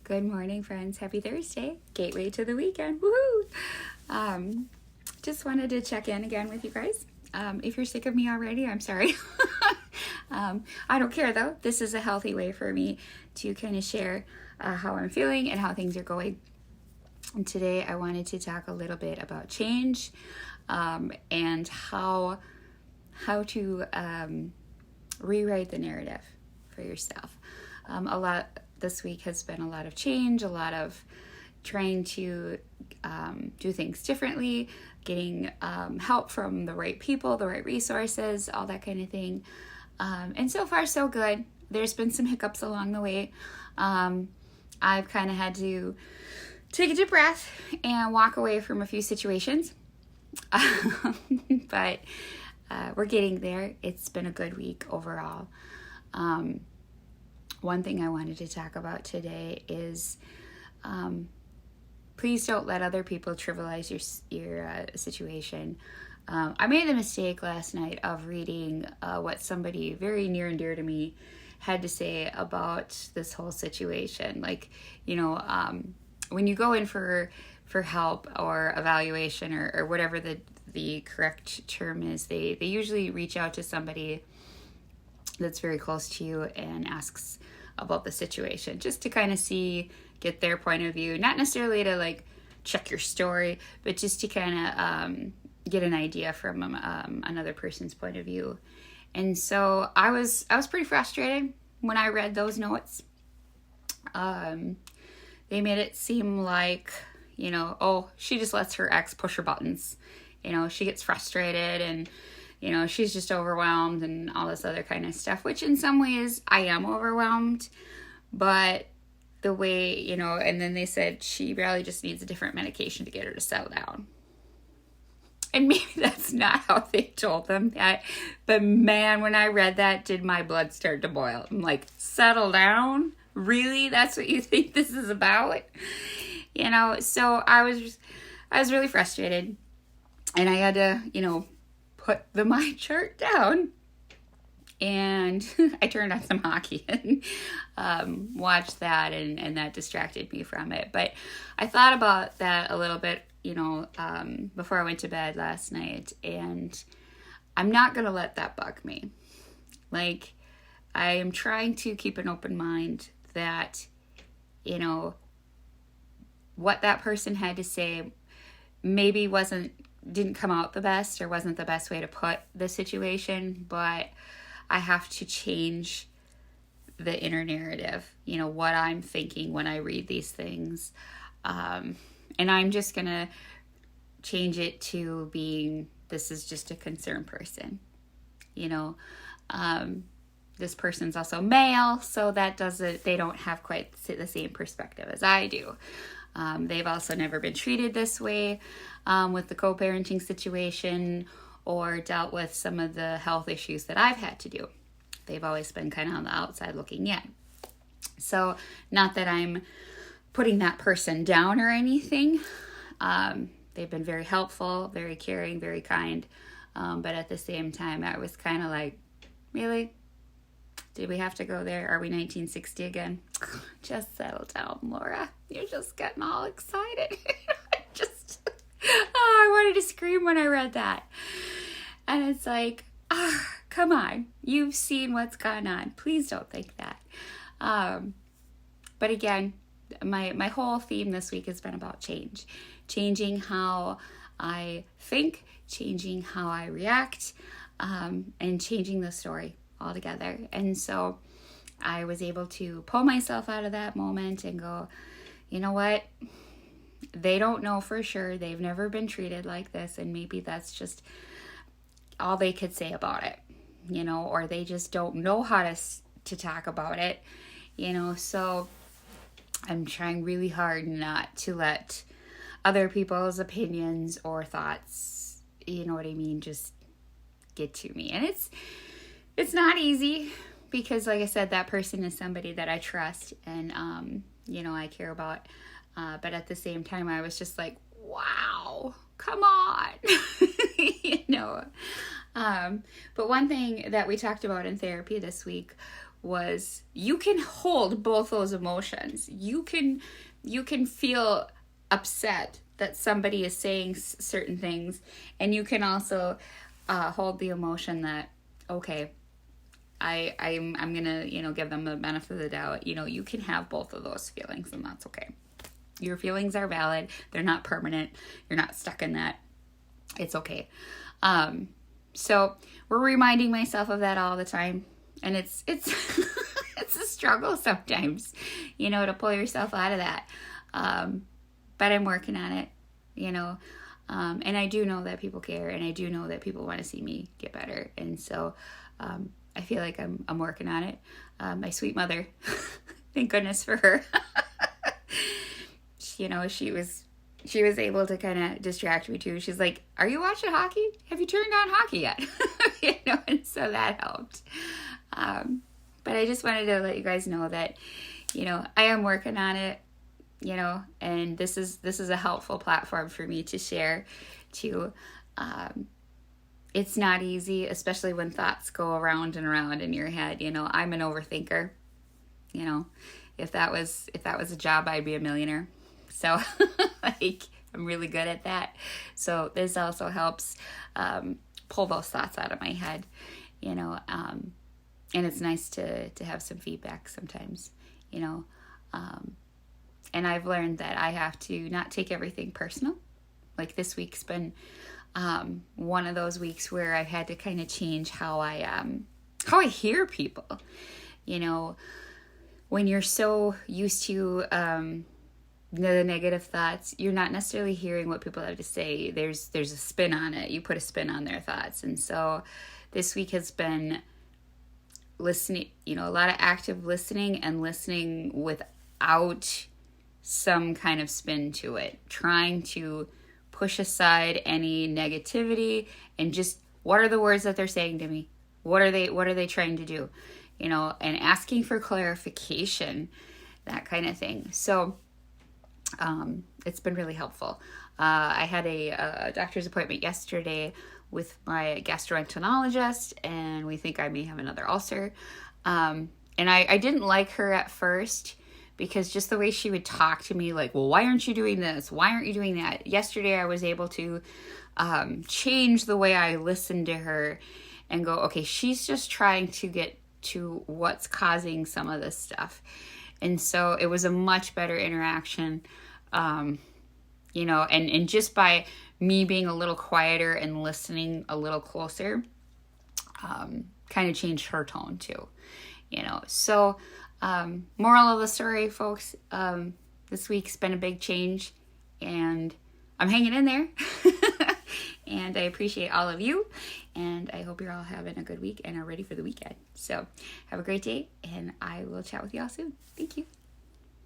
Good morning, friends. Happy Thursday. Gateway to the weekend. Woohoo! Just wanted to check in again with you guys. If you're sick of me already, I'm sorry. I don't care though. This is a healthy way for me to kind of share how I'm feeling and how things are going. And today I wanted to talk a little bit about change and how to rewrite the narrative for yourself. A lot this week has been a lot of change, a lot of trying to do things differently, getting help from the right people, the right resources, all that kind of thing. And so far, so good. There's been some hiccups along the way. I've kind of had to take a deep breath and walk away from a few situations. But we're getting there. It's been a good week overall. One thing I wanted to talk about today is please don't let other people trivialize your situation. I made the mistake last night of reading what somebody very near and dear to me had to say about this whole situation. Like, when you go in for help or evaluation or whatever the correct term is, they usually reach out to somebody that's very close to you and asks about the situation just to kind of get their point of view, not necessarily to like check your story, but just to kind of get an idea from another person's point of view. And so I was pretty frustrated when I read those notes. They made it seem like, she just lets her ex push her buttons. She gets frustrated and she's just overwhelmed and all this other kind of stuff, which in some ways I am overwhelmed, but the way, and then they said she really just needs a different medication to get her to settle down. And maybe that's not how they told them that, but man, when I read that, did my blood start to boil. I'm like, settle down? Really? That's what you think this is about? So I was really frustrated, and I had to, put the My Chart down, and I turned on some hockey and watched that, and that distracted me from it. But I thought about that a little bit, before I went to bed last night, and I'm not going to let that bug me. Like, I am trying to keep an open mind that, what that person had to say maybe didn't come out the best or wasn't the best way to put the situation, but I have to change the inner narrative, what I'm thinking when I read these things. And I'm just going to change it to being, this is just a concerned person. This person's also male, so they don't have quite the same perspective as I do. They've also never been treated this way with the co-parenting situation or dealt with some of the health issues that I've had to do. They've always been kind of on the outside looking in. So not that I'm putting that person down or anything. They've been very helpful, very caring, very kind. But at the same time, I was kind of like, really? Did we have to go there? Are we 1960 again? Just settle down, Laura. You're just getting all excited. I wanted to scream when I read that. And it's like, come on. You've seen what's gone on. Please don't think that. But again, my whole theme this week has been about change. Changing how I think, changing how I react, and changing the story altogether. And so I was able to pull myself out of that moment and go, you know what? They don't know for sure. They've never been treated like this, and maybe that's just all they could say about it, or they just don't know how to talk about it, so I'm trying really hard not to let other people's opinions or thoughts, just get to me. And it's not easy because, like I said, that person is somebody that I trust and, I care about. But at the same time, I was just like, wow, come on, But one thing that we talked about in therapy this week was you can hold both those emotions. You can feel upset that somebody is saying certain things, and you can also hold the emotion that, okay, I'm gonna, give them the benefit of the doubt. You can have both of those feelings, and that's okay. Your feelings are valid. They're not permanent. You're not stuck in that. It's okay. So we're reminding myself of that all the time, and it's it's a struggle sometimes, to pull yourself out of that. But I'm working on it, and I do know that people care, and I do know that people want to see me get better, and so I feel like I'm working on it. My sweet mother, thank goodness for her. She was able to kind of distract me too. She's like, "Are you watching hockey? Have you turned on hockey yet?" And so that helped. But I just wanted to let you guys know that, I am working on it, and this is a helpful platform for me to share too. It's not easy, especially when thoughts go around and around in your head. I'm an overthinker. If that was a job, I'd be a millionaire. So I'm really good at that. So this also helps pull those thoughts out of my head, and it's nice to have some feedback sometimes, and I've learned that I have to not take everything personal. Like this week's been one of those weeks where I've had to kind of change how I hear people. When you're so used to the negative thoughts, you're not necessarily hearing what people have to say. There's a spin on it. You put a spin on their thoughts. And so this week has been listening, a lot of active listening and listening without some kind of spin to it, trying to push aside any negativity and just, what are the words that they're saying to me? What are they trying to do? And asking for clarification, that kind of thing. So it's been really helpful. I had a doctor's appointment yesterday with my gastroenterologist, and we think I may have another ulcer. And I didn't like her at first because just the way she would talk to me, like, well, why aren't you doing this? Why aren't you doing that? Yesterday I was able to change the way I listened to her and go, okay, she's just trying to get to what's causing some of this stuff. And so it was a much better interaction, and just by me being a little quieter and listening a little closer, kind of changed her tone too, So moral of the story, folks, this week's been a big change, and I'm hanging in there. And I appreciate all of you, and I hope you're all having a good week and are ready for the weekend. So have a great day, and I will chat with you all soon. Thank you.